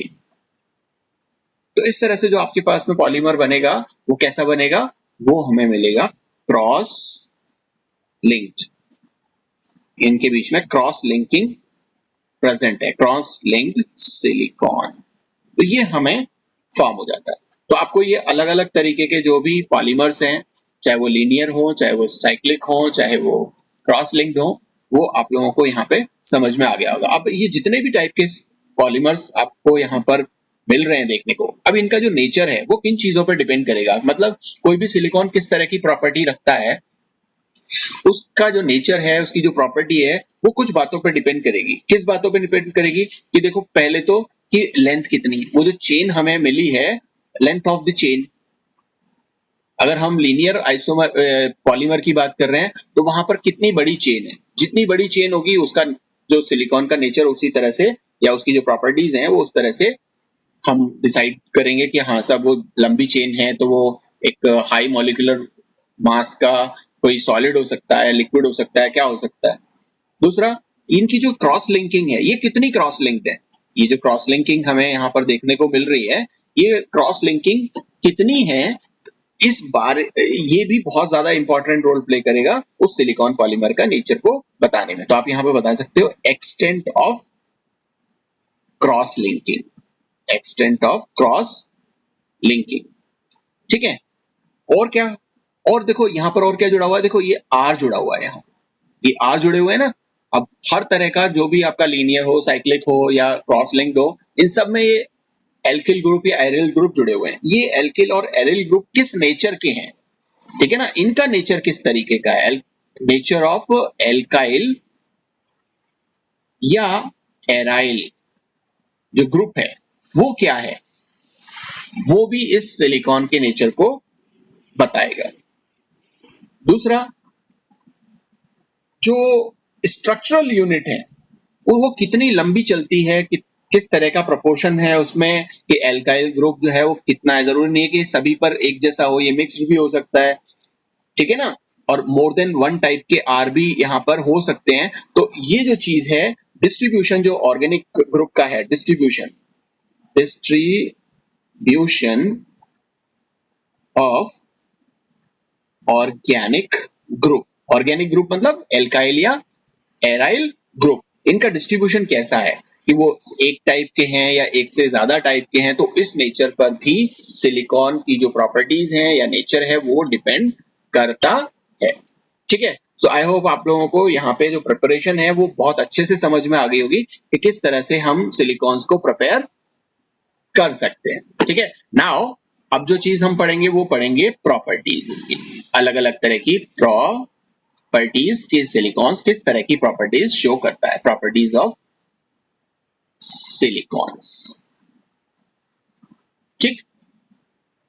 तो इस तरह से जो आपके पास में पॉलीमर बनेगा वो कैसा बनेगा, वो हमें मिलेगा क्रॉस लिंक्ड, इनके बीच में क्रॉस लिंकिंग प्रेजेंट है, क्रॉस लिंक्ड सिलिकॉन। तो ये हमें फॉर्म हो जाता है। तो आपको ये अलग अलग तरीके के जो भी पॉलीमर्स हैं, चाहे वो लीनियर हो, चाहे वो साइक्लिक हो, चाहे वो क्रॉस लिंक्ड हो, वो आप लोगों को यहाँ पे समझ में आ गया होगा। अब ये जितने भी टाइप के पॉलीमर्स आपको यहाँ पर मिल रहे हैं देखने को, अब इनका जो नेचर है वो किन चीजों पर डिपेंड करेगा, मतलब कोई भी सिलिकॉन किस तरह की प्रॉपर्टी रखता है, उसका जो नेचर है, उसकी जो प्रॉपर्टी है वो कुछ बातों पर डिपेंड करेगी। किस बातों पर डिपेंड करेगी, कि देखो पहले तो कि लेंथ कितनी, वो जो चेन हमें मिली है, लेंथ ऑफ द चेन। अगर हम लीनियर आइसोमर पॉलीमर की बात कर रहे हैं तो वहां पर कितनी बड़ी चेन है, जितनी बड़ी चेन होगी उसका जो सिलिकॉन का नेचर उसी तरह से, या उसकी जो प्रॉपर्टीज हैं वो उस तरह से हम डिसाइड करेंगे कि हाँ सब वो लंबी चेन है तो वो एक हाई मॉलिक्यूलर मास का कोई सॉलिड हो सकता है, लिक्विड हो सकता है, क्या हो सकता है। दूसरा, इनकी जो क्रॉस लिंकिंग है ये कितनी क्रॉस लिंक्ड है, ये जो क्रॉस लिंकिंग हमें यहाँ पर देखने को मिल रही है, ये क्रॉस लिंकिंग कितनी है, इस बार ये भी बहुत ज्यादा इंपॉर्टेंट रोल प्ले करेगा उस सिलिकॉन पॉलीमर का नेचर को बताने में। तो आप यहाँ पे बता सकते हो extent of cross linking, extent of cross linking, ठीक है। और क्या, और देखो यहाँ पर और क्या जुड़ा हुआ है, देखो ये R जुड़ा हुआ है, यहाँ ये R जुड़े हुए हैं ना। अब हर तरह का जो भी आपका लीनियर हो, साइक्लिक हो या क्रॉस लिंक्ड हो, इन सब में ये एल्किल ग्रुप या एरिल ग्रुप जुड़े हुए हैं। ये एल्किल और एरिल ग्रुप किस नेचर के हैं, ठीक है ना, इनका नेचर किस तरीके का है, नेचर ऑफ एल्काइल या एराइल जो ग्रुप है वो क्या है, वो भी इस सिलिकॉन के नेचर को बताएगा। दूसरा, जो स्ट्रक्चरल यूनिट है वो कितनी लंबी चलती है, किस तरह का प्रोपोर्शन है उसमें, कि एल्काइल ग्रुप जो है वो कितना है, जरूरी नहीं है कि सभी पर एक जैसा हो, ये मिक्स्ड भी हो सकता है, ठीक है ना। और मोर देन वन टाइप के R भी यहाँ पर हो सकते हैं। तो ये जो चीज है डिस्ट्रीब्यूशन, जो ऑर्गेनिक ग्रुप का है distribution, distribution of organic group. Organic group मतलब एल्काइल या एराइल ग्रुप, इनका डिस्ट्रीब्यूशन कैसा है कि वो एक टाइप के हैं या एक से ज्यादा टाइप के हैं, तो इस नेचर पर भी सिलिकॉन की जो प्रॉपर्टीज हैं या नेचर है वो डिपेंड करता है। ठीक है, सो आई होप आप लोगों को यहाँ पे जो प्रिपरेशन है वो बहुत अच्छे से समझ में आ गई होगी कि किस तरह से हम सिलिकॉन्स को प्रिपेयर कर सकते हैं। ठीक है, नाउ अब जो चीज हम पढ़ेंगे वो पढ़ेंगे प्रॉपर्टीज, इसकी अलग अलग तरह की प्रॉपर्टीज के सिलिकॉन्स किस तरह की प्रॉपर्टीज शो करता है, प्रॉपर्टीज ऑफ सिलिकॉन्स। ठीक,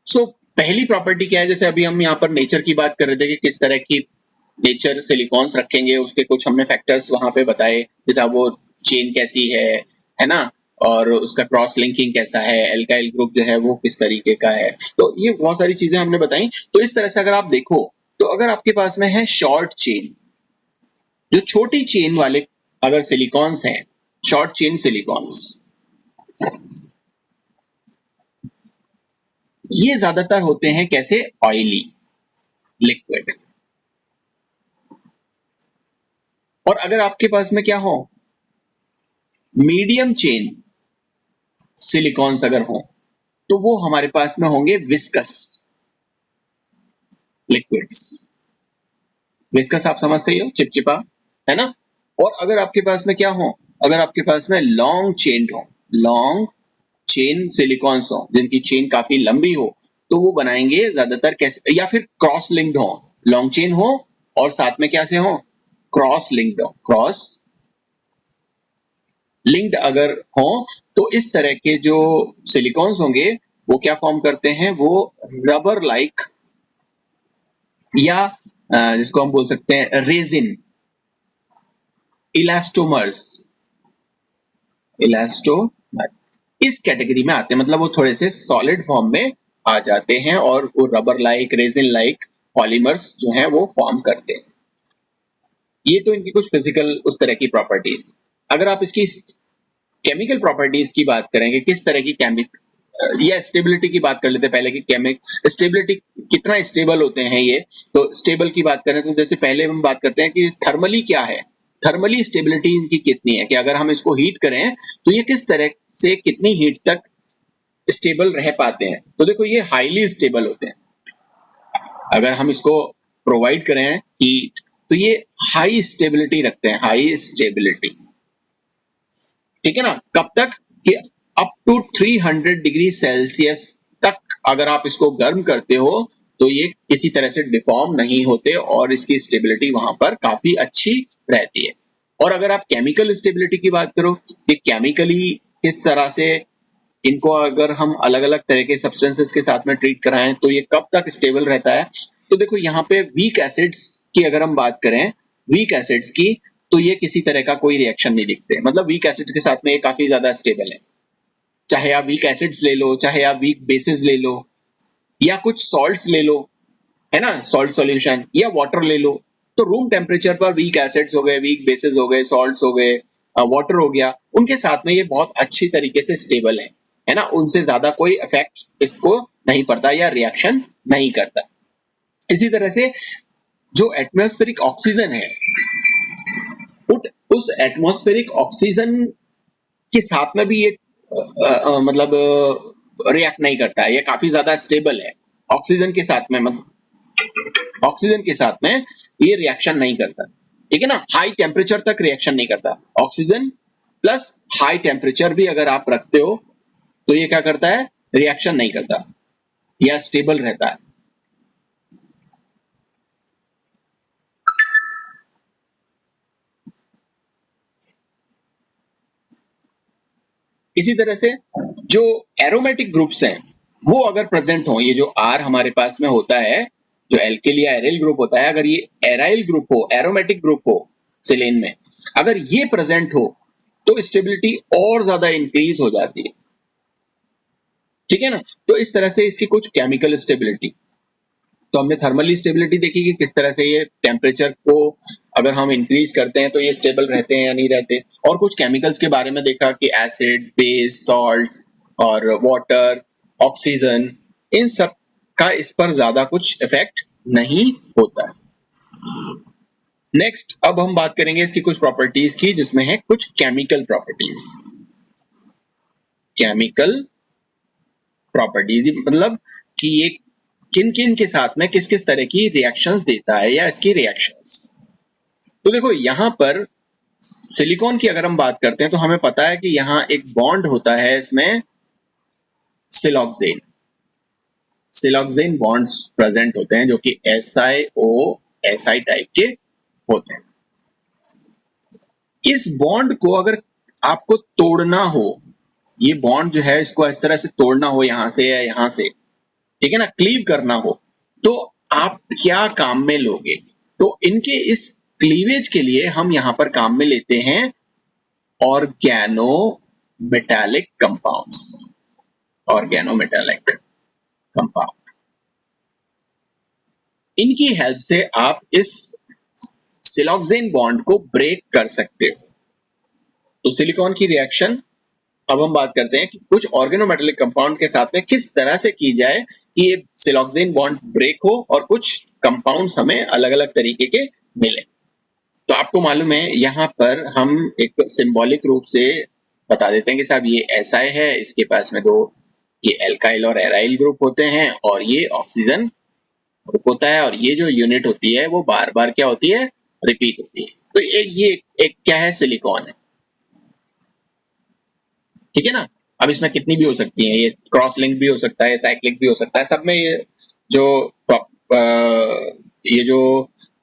सो पहली प्रॉपर्टी क्या है, जैसे अभी हम यहाँ पर नेचर की बात कर रहे थे कि किस तरह की नेचर सिलिकॉन्स रखेंगे, उसके कुछ हमने फैक्टर्स वहां पे बताए, जैसा वो चेन कैसी है ना, और उसका क्रॉस लिंकिंग कैसा है, एल्काइल ग्रुप जो है वो किस तरीके का है, तो ये बहुत सारी चीजें हमने बताई। तो इस तरह से अगर आप देखो तो अगर आपके पास में है शॉर्ट चेन, जो छोटी चेन वाले अगर सिलिकॉन्स हैं, शॉर्ट चेन सिलिकॉन्स, ये ज्यादातर होते हैं कैसे, ऑयली, लिक्विड। और अगर आपके पास में क्या हो, मीडियम चेन सिलिकॉन्स अगर हो, तो वो हमारे पास में होंगे विस्कस लिक्विड्स। विस्कस आप समझते ही हो, चिपचिपा, है ना। और अगर आपके पास में क्या हो, अगर आपके पास में लॉन्ग चेन हो, लॉन्ग चेन सिलिकॉन्स हो जिनकी चेन काफी लंबी हो, तो वो बनाएंगे ज्यादातर कैसे, या फिर क्रॉस लिंक्ड हो, लॉन्ग चेन हो और साथ में क्या से हो, क्रॉस लिंक्ड हो, क्रॉस लिंक्ड अगर हो, तो इस तरह के जो सिलिकॉन्स होंगे वो क्या फॉर्म करते हैं, वो रबर लाइक या जिसको हम बोल सकते हैं रेजिन, इलास्टोमर्स, इलास्टोमर, इस कैटेगरी में आते हैं, मतलब वो थोड़े से सॉलिड फॉर्म में आ जाते हैं और वो rubber like, resin like polymers जो हैं वो फॉर्म करते हैं। ये तो इनकी कुछ फिजिकल उस तरह की प्रॉपर्टीज। अगर आप इसकी केमिकल प्रॉपर्टीज की बात करेंगे, किस तरह की केमिकल या स्टेबिलिटी की बात कर लेते हैं पहले कि केमिकल स्टेबिलिटी कितना स्टेबल होते हैं ये। तो स्टेबल की बात करें तो जैसे पहले हम बात करते हैं कि थर्मली क्या है, थर्मली स्टेबिलिटी इनकी कितनी है, कि अगर हम इसको हीट करें तो ये किस तरह से कितनी हीट तक स्टेबल रह पाते हैं। तो देखो ये हाईली स्टेबल होते हैं, अगर हम इसको प्रोवाइड करें हीट तो ये हाई स्टेबिलिटी रखते हैं, हाई स्टेबिलिटी। ठीक है ना, कब तक कि अप टू 300 डिग्री सेल्सियस तक अगर आप इसको गर्म करते हो तो ये किसी तरह से डिफॉर्म नहीं होते और इसकी स्टेबिलिटी वहां पर काफी अच्छी रहती है। और अगर आप केमिकल स्टेबिलिटी की बात करो कि केमिकली किस तरह से इनको अगर हम अलग अलग तरह के सब्सटेंसेस के साथ में ट्रीट कराएं तो ये कब तक स्टेबल रहता है। तो देखो यहाँ पे वीक एसिड्स की अगर हम बात करें, वीक एसिड्स की, तो ये किसी तरह का कोई रिएक्शन नहीं दिखते, मतलब वीक एसिड्स के साथ में ये काफी ज्यादा स्टेबल है। चाहे आप वीक एसिड्स ले लो, चाहे आप वीक बेसिस ले लो, या कुछ सॉल्ट्स ले लो, है ना, सॉल्ट सॉल्यूशन, या वाटर ले लो, तो रूम टेम्परेचर पर वीक एसिड्स हो गए, वीक बेसिस हो गए, सॉल्ट्स हो गए, वाटर हो गया, उनके साथ में ये बहुत अच्छी तरीके से स्टेबल है ना, उनसे ज्यादा कोई इफेक्ट इसको नहीं पड़ता या रिएक्शन नहीं करता। इसी तरह से जो एटमॉस्फेरिक ऑक्सीजन है, उस एटमॉस्फेरिक ऑक्सीजन के साथ में भी ये मतलब रिएक्ट नहीं करता है, ये काफी ज्यादा स्टेबल है। ऑक्सीजन के साथ में मतलब ऑक्सीजन के साथ में ये रिएक्शन नहीं करता, ठीक है ना, हाई टेम्परेचर तक रिएक्शन नहीं करता। ऑक्सीजन प्लस हाई टेम्परेचर भी अगर आप रखते हो तो ये क्या करता है, रिएक्शन नहीं करता या स्टेबल रहता है। इसी तरह से जो एरोमेटिक ग्रुप्स हैं वो अगर प्रेजेंट हो, ये जो आर हमारे पास में होता है, जो एल्किल या एराइल ग्रुप होता है, अगर ये एराइल ग्रुप हो, एरोमेटिक ग्रुप हो सिलेन में, अगर ये प्रेजेंट हो तो स्टेबिलिटी और ज्यादा इंक्रीज हो जाती है। ठीक है ना, तो इस तरह से इसकी कुछ केमिकल स्टेबिलिटी। तो हमने थर्मली स्टेबिलिटी देखी कि किस तरह से ये टेम्परेचर को अगर हम इंक्रीज करते हैं तो ये स्टेबल रहते हैं या नहीं रहते, और कुछ केमिकल्स के बारे में देखा कि एसिड्स, बेस, सॉल्ट्स, और वाटर, ऑक्सीजन, इन सब का इस पर ज्यादा कुछ इफेक्ट नहीं होता है। नेक्स्ट अब हम बात करेंगे इसकी कुछ प्रॉपर्टीज की, जिसमें है कुछ केमिकल प्रॉपर्टीज। केमिकल प्रॉपर्टीज मतलब कि ये किन किन के साथ में किस किस तरह की रिएक्शंस देता है या इसकी रिएक्शंस। तो देखो यहाँ पर सिलिकॉन की अगर हम बात करते हैं तो हमें पता है कि यहाँ एक बॉन्ड होता है इसमें सिलॉक्सेन। सिलॉक्सेन बॉन्ड्स प्रेजेंट होते हैं जो कि SiO टाइप के होते हैं। इस बॉन्ड को अगर आपको तोड़ना हो, ये बॉन्ड जो है इसको इस तरह से तोड़ना हो यहां से या यहां से, ठीक है ना, क्लीव करना हो, तो आप क्या काम में लोगे? तो इनके इस क्लीवेज के लिए हम यहां पर काम में लेते हैं organo metallic compounds. Organo metallic compound, इनकी हेल्प से आप इस सिलॉक्सेन बॉन्ड को ब्रेक कर सकते हो। तो सिलिकॉन की रिएक्शन अब हम बात करते हैं कि कुछ ऑर्गेनोमेटालिक कंपाउंड के साथ में किस तरह से की जाए कि ये सिलॉक्सेन बॉन्ड ब्रेक हो और कुछ कंपाउंड्स हमें अलग अलग तरीके के मिले। तो आपको मालूम है यहाँ पर हम एक सिंबॉलिक रूप से बता देते हैं कि साहब ये Si है, इसके पास में दो ये एल्काइल और एराइल ग्रुप होते हैं और ये ऑक्सीजन ग्रुप होता है, और ये जो यूनिट होती है वो बार बार क्या होती है, रिपीट होती है। तो ये एक क्या है, सिलिकॉन है, ठीक है ना। अब इसमें कितनी भी हो सकती है, ये क्रॉस लिंक भी हो सकता है, साइक्लिक भी हो सकता है, सब में ये जो ये जो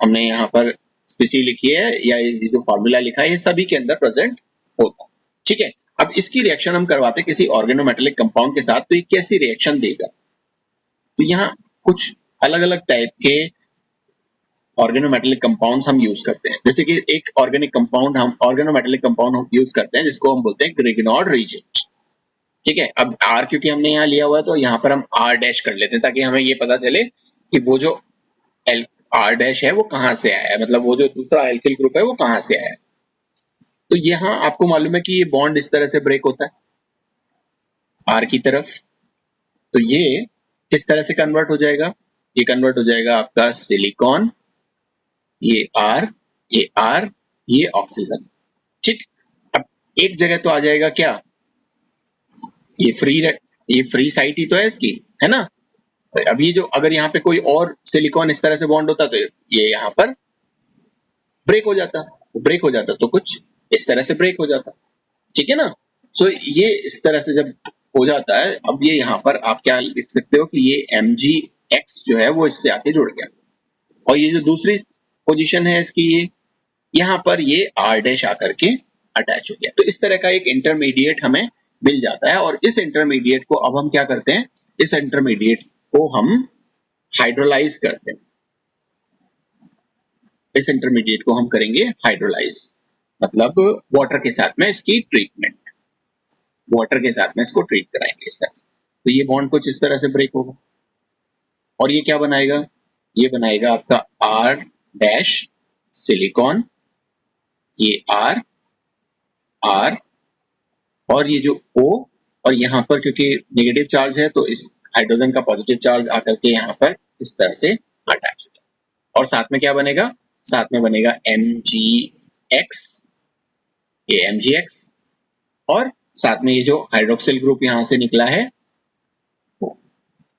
हमने यहाँ पर स्पीसी लिखी है या ये जो फॉर्मूला लिखा है, ये सभी के अंदर प्रेजेंट होता है, ठीक है। अब इसकी रिएक्शन हम करवाते हैं किसी ऑर्गेनोमेटालिक कंपाउंड के साथ, तो ये कैसी रिएक्शन देगा। तो यहाँ कुछ अलग अलग टाइप के ऑर्गेनोमेटालिक कंपाउंड्स हम यूज करते हैं। जैसे कि एक ऑर्गेनिक कंपाउंड हम ऑर्गेनोमेटालिक कंपाउंड हम यूज करते हैं जिसको हम बोलते हैं ग्रिग्नॉर्ड रिएजेंट, ठीक है। अब R क्योंकि हमने यहाँ लिया हुआ है तो यहाँ पर हम R डैश कर लेते हैं ताकि हमें ये पता चले कि वो जो R डैश है वो कहाँ से आया है, मतलब वो जो दूसरा एल्किल ग्रुप है वो कहाँ से आया है। तो यहाँ आपको मालूम है कि ये बॉन्ड इस तरह से ब्रेक होता है R की तरफ, तो ये किस तरह से कन्वर्ट हो जाएगा, ये कन्वर्ट हो जाएगा आपका सिलिकॉन, ये R, ये R, ये ऑक्सीजन, ठीक। अब एक जगह तो आ जाएगा क्या, ये फ्री साइट ही तो है इसकी, है ना। अब ये जो अगर यहाँ पे कोई और सिलिकॉन इस तरह से बॉन्ड होता तो ये यहाँ पर ब्रेक हो जाता, ब्रेक हो जाता तो कुछ इस तरह से ब्रेक हो जाता, ठीक है ना। सो ये इस तरह से जब हो जाता है, अब ये यहाँ पर आप क्या लिख सकते हो कि ये MgX जो है वो इससे आके जुड़ गया, और ये जो दूसरी पोजीशन है इसकी, ये यहाँ पर ये R डैश आकर के अटैच हो गया। तो इस तरह का एक इंटरमीडिएट हमें मिल जाता है, और इस इंटरमीडिएट को अब हम क्या करते हैं, इस इंटरमीडिएट को हम हाइड्रोलाइज करते हैं। इस इंटरमीडिएट को हम करेंगे हाइड्रोलाइज, मतलब वाटर के साथ में इसकी ट्रीटमेंट, वाटर के साथ में इसको ट्रीट कराएंगे इस तरह से। तो ये बॉन्ड कुछ इस तरह से ब्रेक होगा, और ये क्या बनाएगा, ये बनाएगा आपका R डैश सिलिकॉन, ये R R, और ये जो O, और यहाँ पर क्योंकि नेगेटिव चार्ज है तो इस हाइड्रोजन का पॉजिटिव चार्ज आकर के यहाँ पर इस तरह से अटैच हो जाए, और साथ में क्या बनेगा, साथ में बनेगा MgX, ये MgX, और साथ में ये जो हाइड्रोक्सिल ग्रुप यहाँ से निकला है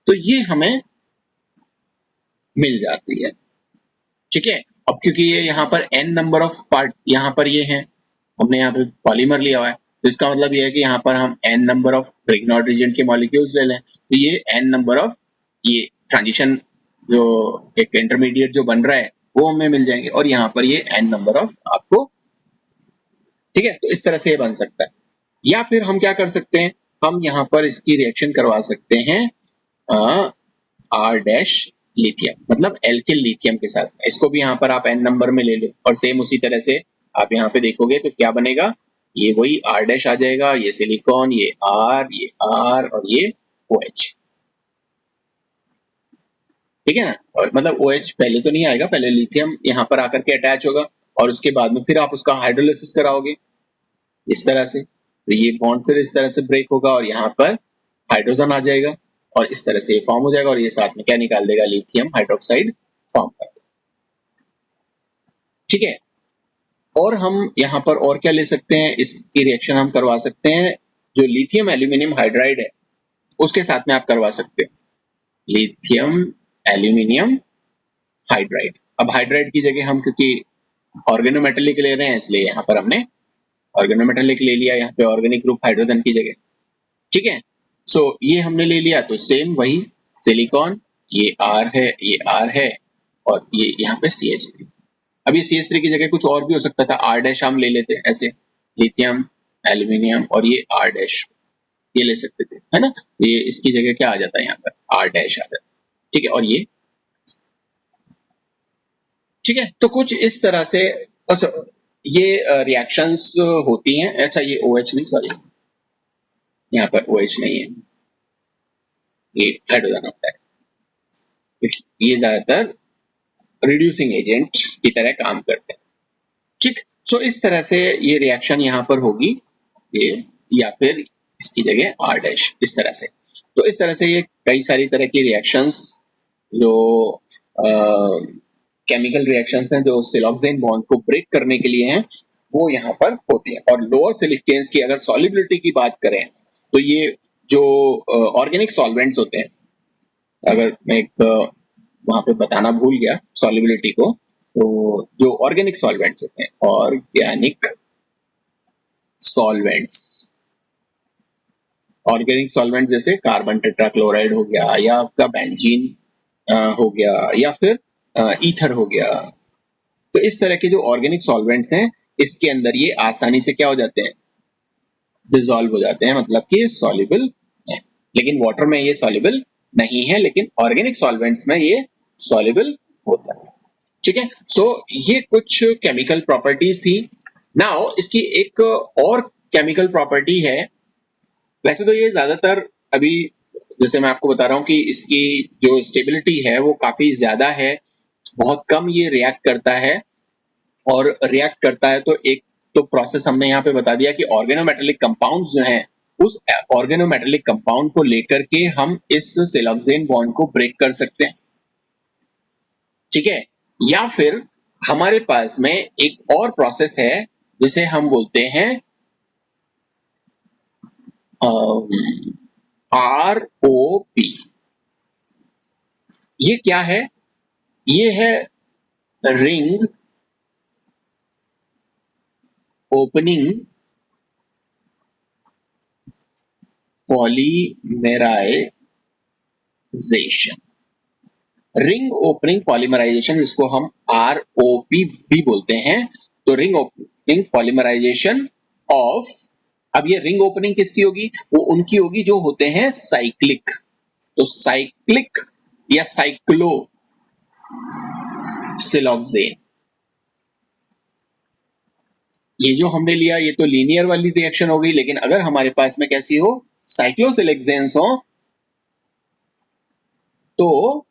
तो ये हमें मिल जाती है, ठीक है। अब क्योंकि ये यहाँ पर n नंबर ऑफ पार्ट यहाँ पर ये हैं, हमने यहाँ पे पॉलीमर लिया हुआ है, तो इसका मतलब ये है कि यहाँ पर हम n नंबर ऑफ ग्रिग्नॉर्ड रिएजेंट के मॉलिक्यूल्स ले लें, तो ये n नंबर ऑफ ये ट्रांजिशन जो एक इंटरमीडिएट जो बन रहा है वो हमें मिल जाएंगे, और यहाँ पर ये n नंबर ऑफ आपको, ठीक है। तो इस तरह से ये बन सकता है, या फिर हम क्या कर सकते हैं, हम यहाँ पर इसकी रिएक्शन करवा सकते हैं R डैश लिथियम, मतलब एल्किल लिथियम के साथ। इसको भी यहाँ पर आप n नंबर में ले लो, और सेम उसी तरह से आप यहाँ पे देखोगे तो क्या बनेगा, ये वही R डैश आ जाएगा, ये सिलिकॉन, ये R और ये OH, ठीक है ना। और मतलब OH पहले तो नहीं आएगा, पहले लिथियम यहाँ पर आकर के अटैच होगा, और उसके बाद में फिर आप उसका हाइड्रोलिसिस कराओगे इस तरह से, तो ये बॉन्ड फिर इस तरह से ब्रेक होगा और यहाँ पर हाइड्रोजन आ जाएगा और इस तरह से ये फॉर्म हो जाएगा और ये साथ में क्या निकाल देगा, लिथियम हाइड्रोक्साइड फॉर्म कर देगा। ठीक है, और हम यहाँ पर और क्या ले सकते हैं, इसकी रिएक्शन हम करवा सकते हैं जो लिथियम एल्यूमिनियम हाइड्राइड है उसके साथ में आप करवा सकते हो, लिथियम एल्यूमिनियम हाइड्राइड। अब हाइड्राइड की जगह हम क्योंकि ऑर्गेनोमेटेलिक ले रहे हैं इसलिए यहाँ पर हमने ऑर्गेनोमेटेलिक ले लिया, यहाँ पे ऑर्गेनिक ग्रुप हाइड्रोजन की जगह। ठीक है, सो ये हमने ले लिया, तो सेम वही सिलिकॉन, ये R है, ये R है और ये यहाँ पे CH3। अब ये CH3 की जगह कुछ और भी हो सकता था, R डैश हम ले लेते हैं ऐसे, लिथियम एल्यूमिनियम और ये R डैश ये ले सकते थे, है ना। ये इसकी जगह क्या आ जाता है यहाँ पर, R डैश आ जाता है। ठीक है, और ये ठीक है, तो कुछ इस तरह से अच्छा ये रिएक्शंस होती हैं। अच्छा ये OH नहीं, सॉरी यहाँ पर OH नहीं है, ये हाइड्रोजन होता है। ये ज्यादातर रिड्यूसिंग एजेंट की तरह काम करते हैं। ठीक, सो इस तरह से ये रिएक्शन यहाँ पर होगी ये, या फिर इसकी जगह R डैश इस तरह से। तो इस तरह से ये कई सारी तरह की रिएक्शंस जो केमिकल रिएक्शंस हैं जो सिलोक्सेन बॉन्ड को ब्रेक करने के लिए हैं वो यहाँ पर होती हैं। और लोअर सिलिकेन्स की अगर सॉल्युबिलिटी की बात करें तो ये जो ऑर्गेनिक सॉल्वेंट्स होते हैं, अगर मैं एक वहां पे बताना भूल गया सॉल्युबिलिटी को, तो जो ऑर्गेनिक सॉल्वेंट्स होते हैं, ऑर्गेनिक सॉल्वेंट्स, ऑर्गेनिक सॉल्वेंट जैसे कार्बन टेट्राक्लोराइड हो गया या आपका बेंजीन हो गया या फिर ईथर हो गया, तो इस तरह के जो ऑर्गेनिक सॉल्वेंट्स हैं इसके अंदर ये आसानी से क्या हो जाते हैं, डिसॉल्व हो जाते हैं, मतलब कि सॉल्युबल है। लेकिन वाटर में ये सॉल्युबल नहीं है, लेकिन ऑर्गेनिक सॉल्वेंट्स में ये सॉल्युबल होता है। ठीक है, सो ये कुछ केमिकल प्रॉपर्टीज थी। नाउ इसकी एक और केमिकल प्रॉपर्टी है, वैसे तो ये ज्यादातर अभी जैसे मैं आपको बता रहा हूँ कि इसकी जो स्टेबिलिटी है वो काफी ज्यादा है, बहुत कम ये रिएक्ट करता है, और रिएक्ट करता है तो एक तो प्रोसेस हमने यहाँ पे बता दिया कि ऑर्गेनोमेटेलिक कंपाउंड्स जो हैं उस ऑर्गेनोमेटेलिक कंपाउंड को लेकर के हम इस सिलोक्सेन बॉन्ड को ब्रेक कर सकते हैं। ठीक है, या फिर हमारे पास में एक और प्रोसेस है जिसे हम बोलते हैं ROP। ये क्या है, ये है ring opening polymerisation, ring opening polymerisation, जिसको हम ROP भी बोलते हैं। तो रिंग ओपनिंग पॉलीमराइजेशन ऑफ, अब ये रिंग ओपनिंग किसकी होगी, वो उनकी होगी जो होते हैं साइक्लिक। तो साइक्लिक या साइक्लो सिलोक्सेन, ये जो हमने लिया ये तो लीनियर वाली रिएक्शन हो गई, लेकिन अगर हमारे पास में कैसी हो, साइक्लोसिलेक्सेन्स हो, तो